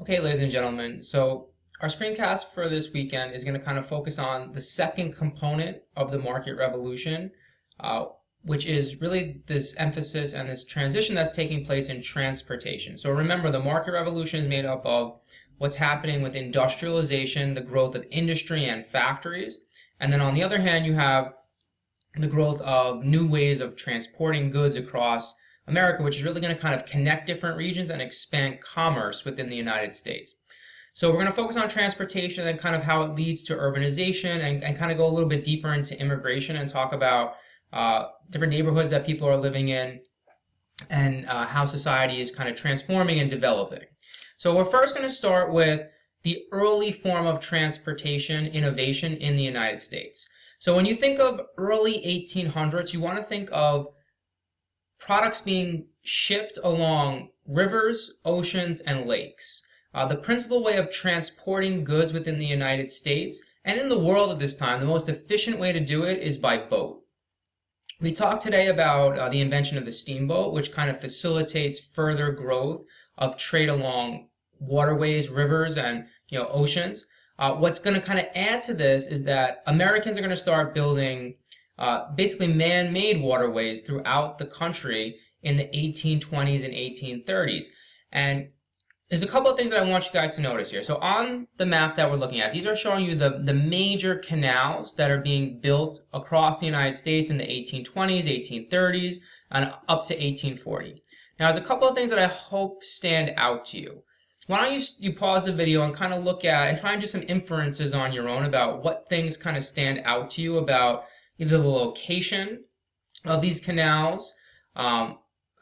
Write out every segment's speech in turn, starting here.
Okay, ladies and gentlemen, so our screencast for this weekend is going to kind of focus on the second component of the market revolution, which is really this emphasis and this transition that's taking place in transportation. So remember, the market revolution is made up of what's happening with industrialization, the growth of industry and factories, and then on the other hand, you have the growth of new ways of transporting goods across America, which is really going to kind of connect different regions and expand commerce within the United States. So we're going to focus on transportation and kind of how it leads to urbanization and kind of go a little bit deeper into immigration and talk about different neighborhoods that people are living in and how society is kind of transforming and developing. So we're first going to start with the early form of transportation innovation in the United States. So when you think of early 1800s, you want to think of products being shipped along rivers, oceans, and lakes. The principal way of transporting goods within the United States and in the world at this time, the most efficient way to do it is by boat. We talked today about the invention of the steamboat, which kind of facilitates further growth of trade along waterways, rivers, and oceans. What's going to kind of add to this is that Americans are going to start building basically man-made waterways throughout the country in the 1820s and 1830s. And there's a couple of things that I want you guys to notice here. So on the map that we're looking at, these are showing you the major canals that are being built across the United States in the 1820s, 1830s, and up to 1840. Now, there's a couple of things that I hope stand out to you. Why don't you pause the video and kind of look at and try and do some inferences on your own about what things kind of stand out to you about either the location of these canals.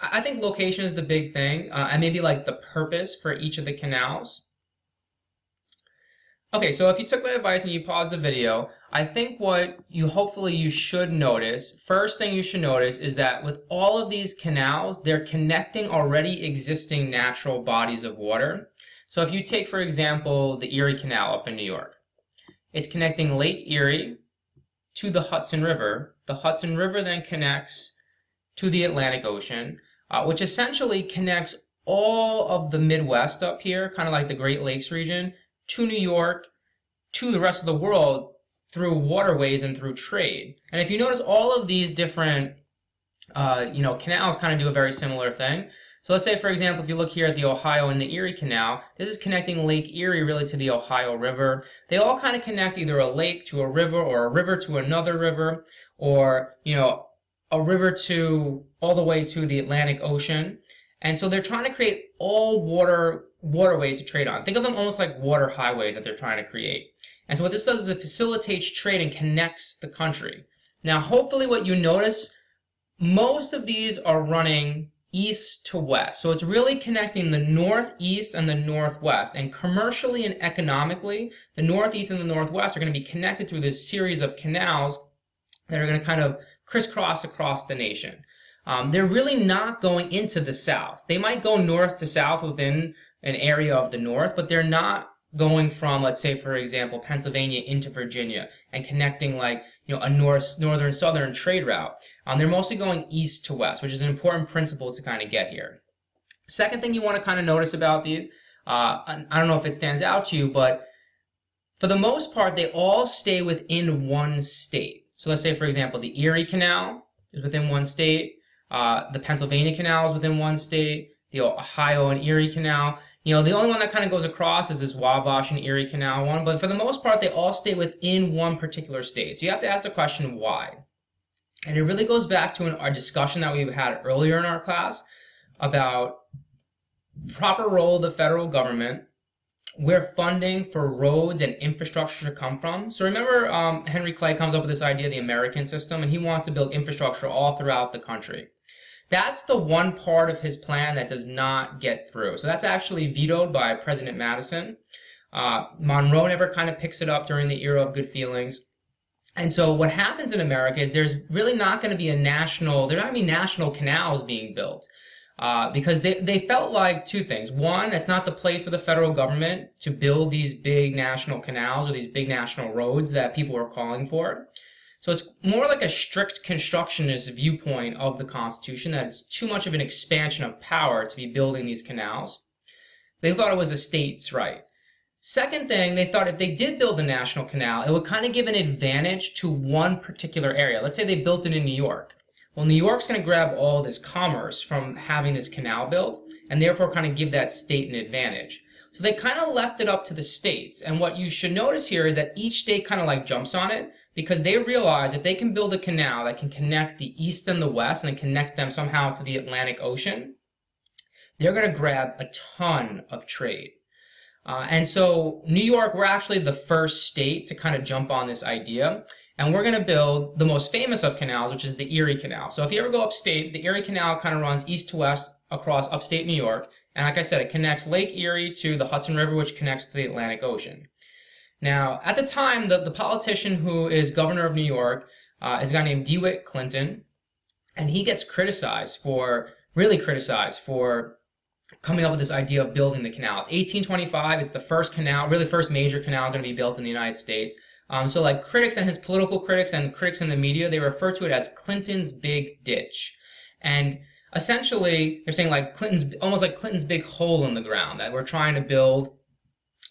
I think location is the big thing, and maybe like the purpose for each of the canals. Okay, so if you took my advice and you paused the video, I think what hopefully you should notice, first thing you should notice is that with all of these canals, they're connecting already existing natural bodies of water. So if you take, for example, the Erie Canal up in New York, it's connecting Lake Erie to the Hudson River. The Hudson River then connects to the Atlantic Ocean, which essentially connects all of the Midwest up here, kind of like the Great Lakes region, to New York, to the rest of the world through waterways and through trade. And if you notice, all of these different canals kind of do a very similar thing. So let's say, for example, if you look here at the Ohio and the Erie Canal, this is connecting Lake Erie really to the Ohio River. They all kind of connect either a lake to a river or a river to another river, or, a river to all the way to the Atlantic Ocean. And so they're trying to create all waterways to trade on. Think of them almost like water highways that they're trying to create. And so what this does is it facilitates trade and connects the country. Now, hopefully what you notice, most of these are running east to west. So it's really connecting the northeast and the northwest. And commercially and economically, the northeast and the northwest are going to be connected through this series of canals that are going to kind of crisscross across the nation. They're really not going into the south. They might go north to south within an area of the north, but they're not going from, let's say, for example, Pennsylvania into Virginia and connecting like, a northern-southern trade route. They're mostly going east to west, which is an important principle to kind of get here. Second thing you want to kind of notice about these, I don't know if it stands out to you, but for the most part, they all stay within one state. So let's say, for example, the Erie Canal is within one state, the Pennsylvania Canal is within one state, the Ohio and Erie Canal. The only one that kind of goes across is this Wabash and Erie Canal one, but for the most part, they all stay within one particular state. So you have to ask the question, why? And it really goes back to our discussion that we had earlier in our class about proper role of the federal government, where funding for roads and infrastructure should come from. So remember, Henry Clay comes up with this idea of the American system, and he wants to build infrastructure all throughout the country. That's the one part of his plan that does not get through. So that's actually vetoed by President Madison. Monroe never kind of picks it up during the era of good feelings. And so what happens in America, there's really not going to be there are not going to be national canals being built. Because they felt like two things. One, it's not the place of the federal government to build these big national canals or these big national roads that people were calling for. So it's more like a strict constructionist viewpoint of the Constitution, that it's too much of an expansion of power to be building these canals. They thought it was a state's right. Second thing, they thought if they did build a national canal, it would kind of give an advantage to one particular area. Let's say they built it in New York. Well, New York's going to grab all this commerce from having this canal built, and therefore kind of give that state an advantage. So they kind of left it up to the states. And what you should notice here is that each state kind of like jumps on it, because they realize if they can build a canal that can connect the east and the west and connect them somehow to the Atlantic Ocean, they're going to grab a ton of trade. And so New York, we're actually the first state to kind of jump on this idea. And we're going to build the most famous of canals, which is the Erie Canal. So if you ever go upstate, the Erie Canal kind of runs east to west across upstate New York. And like I said, it connects Lake Erie to the Hudson River, which connects to the Atlantic Ocean. Now, at the time, the politician who is governor of New York is a guy named DeWitt Clinton. And he gets really criticized for coming up with this idea of building the canals. 1825, it's the first canal, really first major canal going to be built in the United States. So like critics and his political critics and critics in the media, they refer to it as Clinton's Big Ditch. And essentially, they're saying like almost like Clinton's big hole in the ground that we're trying to build.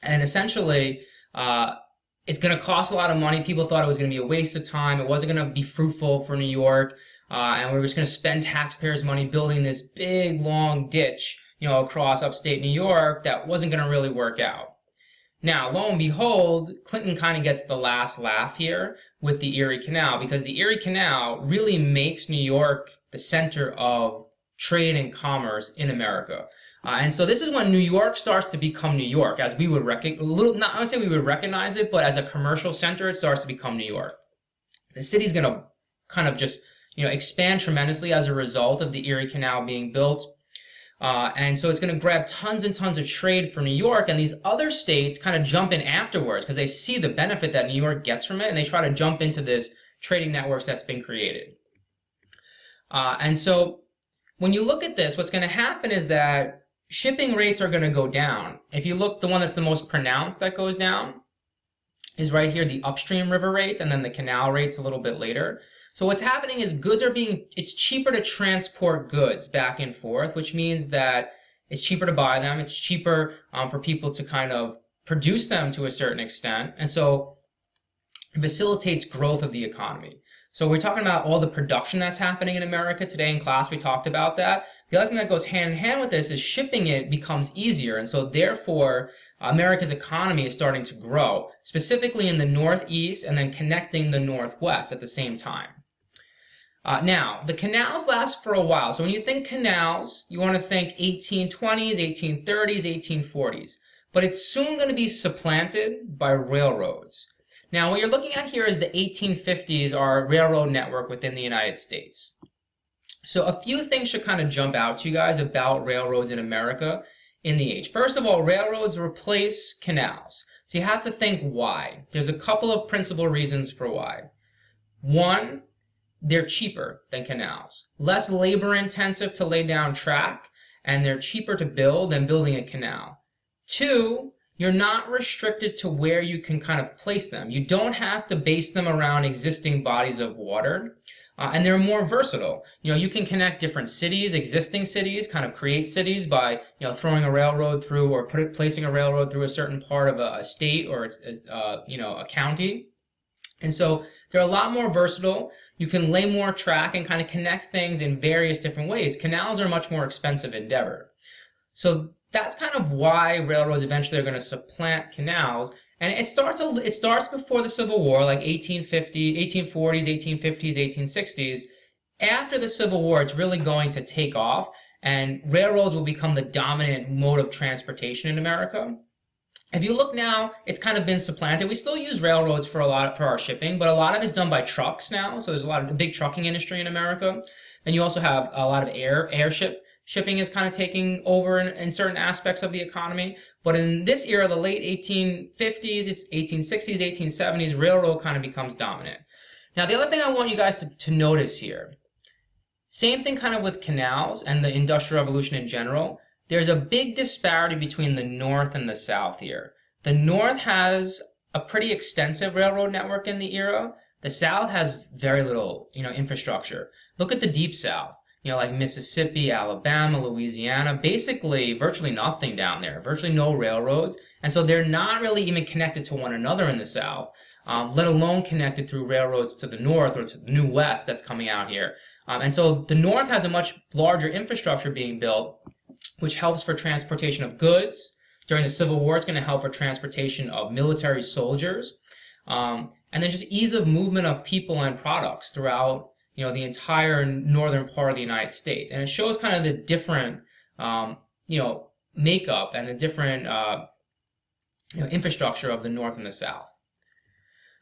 And essentially, it's going to cost a lot of money. People thought it was going to be a waste of time. It wasn't going to be fruitful for New York. And we were just going to spend taxpayers' money building this big, long ditch, across upstate New York that wasn't going to really work out. Now, lo and behold, Clinton kind of gets the last laugh here with the Erie Canal, because the Erie Canal really makes New York the center of trade and commerce in America. And so this is when New York starts to become New York, as we would not I would say we would recognize it, but as a commercial center, it starts to become New York. The city's going to kind of just, expand tremendously as a result of the Erie Canal being built. And so it's going to grab tons and tons of trade for New York, and these other states kind of jump in afterwards because they see the benefit that New York gets from it, and they try to jump into this trading networks that's been created. And so when you look at this, what's going to happen is that shipping rates are going to go down. If you look, the one that's the most pronounced that goes down is right here, the upstream river rates, and then the canal rates a little bit later. So what's happening is it's cheaper to transport goods back and forth, which means that it's cheaper to buy them. It's cheaper for people to kind of produce them to a certain extent. And so it facilitates growth of the economy. So we're talking about all the production that's happening in America today. In class, we talked about that. The other thing that goes hand in hand with this is shipping it becomes easier. And so therefore, America's economy is starting to grow, specifically in the Northeast and then connecting the Northwest at the same time. Now, the canals last for a while. So when you think canals, you want to think 1820s, 1830s, 1840s. But it's soon going to be supplanted by railroads. Now, what you're looking at here is the 1850s, our railroad network within the United States. So a few things should kind of jump out to you guys about railroads in America in the age. First of all, railroads replace canals. So you have to think why. There's a couple of principal reasons for why. One, they're cheaper than canals. Less labor intensive to lay down track, and they're cheaper to build than building a canal. Two, you're not restricted to where you can kind of place them. You don't have to base them around existing bodies of water, and they're more versatile. You can connect different cities, existing cities, kind of create cities by, throwing a railroad through or placing a railroad through a certain part of a state or, a county. And so they're a lot more versatile. You can lay more track and kind of connect things in various different ways. Canals are a much more expensive endeavor. So that's kind of why railroads eventually are going to supplant canals. And it starts before the Civil War, like 1840s, 1850s, 1860s. After the Civil War, it's really going to take off, and railroads will become the dominant mode of transportation in America. If you look now, it's kind of been supplanted. We still use railroads for our shipping, but a lot of it's done by trucks now. So there's a lot of big trucking industry in America. And you also have a lot of shipping is kind of taking over in certain aspects of the economy. But in this era, the late 1850s, it's 1860s, 1870s, railroad kind of becomes dominant. Now, the other thing I want you guys to notice here, same thing kind of with canals and the Industrial Revolution in general. There's a big disparity between the North and the South here. The North has a pretty extensive railroad network in the era. The South has very little, infrastructure. Look at the Deep South. you know, like Mississippi, Alabama, Louisiana, basically virtually nothing down there, virtually no railroads. And so they're not really even connected to one another in the South, let alone connected through railroads to the north or to the new west that's coming out here. And so the north has a much larger infrastructure being built, which helps for transportation of goods. During the Civil War, it's going to help for transportation of military soldiers. And then just ease of movement of people and products throughout, you know, the entire northern part of the United States. And it shows kind of the different, you know, makeup and the different, you know, infrastructure of the North and the South.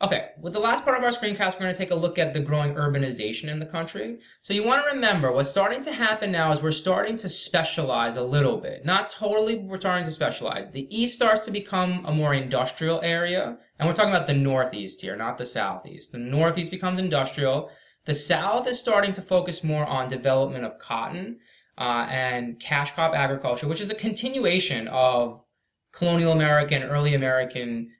Okay, with the last part of our screencast, we're going to take a look at the growing urbanization in the country. So you want to remember, what's starting to happen now is we're starting to specialize a little bit. Not totally, but we're starting to specialize. The East starts to become a more industrial area, and we're talking about the Northeast here, not the Southeast. The Northeast becomes industrial. The South is starting to focus more on development of cotton and cash crop agriculture, which is a continuation of colonial America and early American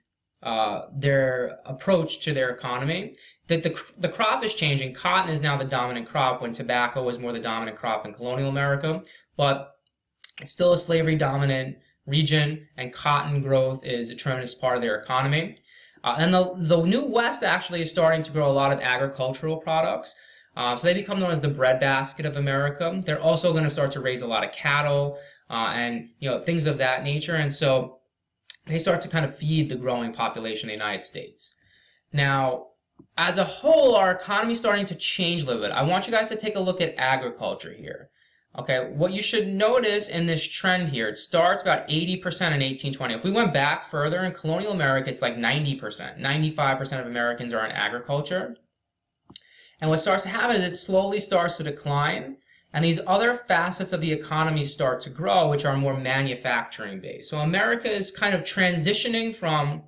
their approach to their economy. That the crop is changing. Cotton is now the dominant crop when tobacco was more the dominant crop in colonial America, but it's still a slavery dominant region, and cotton growth is a tremendous part of their economy. And the New West actually is starting to grow a lot of agricultural products. So they become known as the breadbasket of America. They're also going to start to raise a lot of cattle and, you know, things of that nature. And so they start to kind of feed the growing population of the United States. Now, as a whole, our economy is starting to change a little bit. I want you guys to take a look at agriculture here. Okay, what you should notice in this trend here, it starts about 80% in 1820. If we went back further in colonial America, it's like 90%. 95% of Americans are in agriculture. And what starts to happen is it slowly starts to decline, and these other facets of the economy start to grow, which are more manufacturing based. So America is kind of transitioning from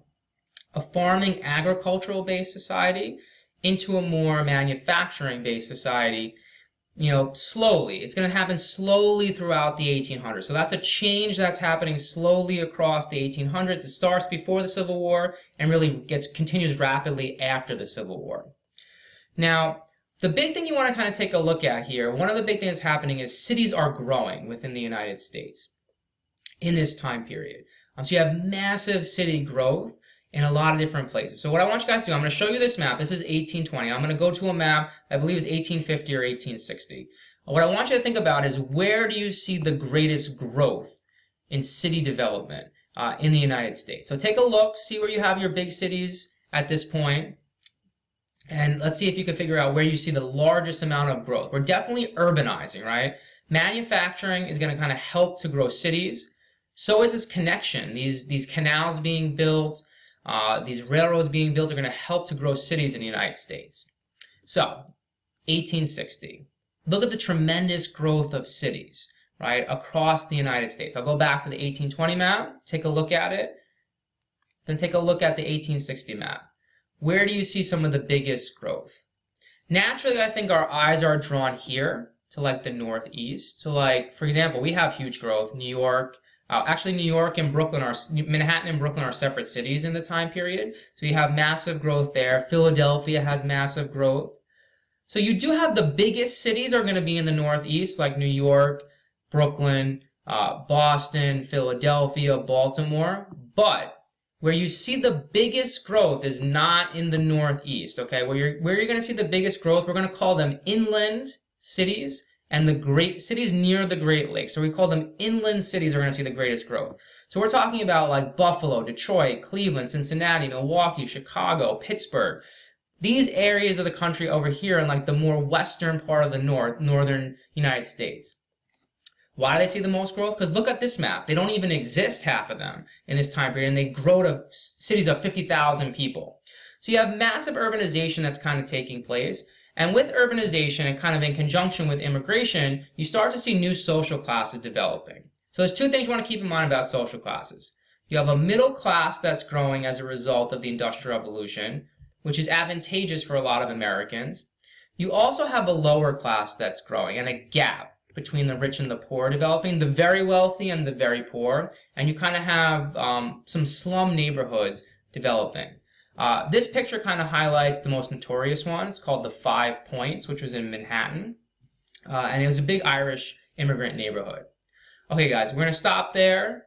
a farming agricultural based society into a more manufacturing based society, you know, slowly. It's going to happen slowly throughout the 1800s. So that's a change that's happening slowly across the 1800s. It starts before the Civil War and really continues rapidly after the Civil War. Now, the big thing you want to kind of take a look at here, one of the big things happening is cities are growing within the United States in this time period. So you have massive city growth in a lot of different places. So what I want you guys to do, I'm going to show you this map. This is 1820. I'm going to go to a map, I believe it's 1850 or 1860. What I want you to think about is, where do you see the greatest growth in city development in the United States? So take a look, see where you have your big cities at this point. And let's see if you can figure out where you see the largest amount of growth. We're definitely urbanizing, right? Manufacturing is going to kind of help to grow cities. So is this connection. These canals being built, these railroads being built are going to help to grow cities in the United States. So, 1860. Look at the tremendous growth of cities, right, across the United States. I'll go back to the 1820 map, take a look at it, then take a look at the 1860 map. Where do you see some of the biggest growth? Naturally, I think our eyes are drawn here to like the Northeast. So like, for example, we have huge growth. New York, actually New York and Brooklyn Manhattan and Brooklyn are separate cities in the time period. So you have massive growth there. Philadelphia has massive growth. So you do have the biggest cities are going to be in the Northeast, like New York, Brooklyn, Boston, Philadelphia, Baltimore. But where you see the biggest growth is not in the Northeast, okay? Where you're going to see the biggest growth, we're going to call them inland cities and the great cities near the Great Lakes. So we call them inland cities are going to see the greatest growth. So we're talking about like Buffalo, Detroit, Cleveland, Cincinnati, Milwaukee, Chicago, Pittsburgh. These areas of the country over here in like the more western part of the northern United States. Why do they see the most growth? Because look at this map. They don't even exist, half of them, in this time period, and they grow to cities of 50,000 people. So you have massive urbanization that's kind of taking place. And with urbanization and kind of in conjunction with immigration, you start to see new social classes developing. So there's two things you want to keep in mind about social classes. You have a middle class that's growing as a result of the Industrial Revolution, which is advantageous for a lot of Americans. You also have a lower class that's growing, and a gap between the rich and the poor developing, the very wealthy and the very poor, and you kind of have some slum neighborhoods developing. This picture kind of highlights the most notorious one. It's called the 5 Points, which was in Manhattan. and it was a big Irish immigrant neighborhood. Okay, guys, we're going to stop there.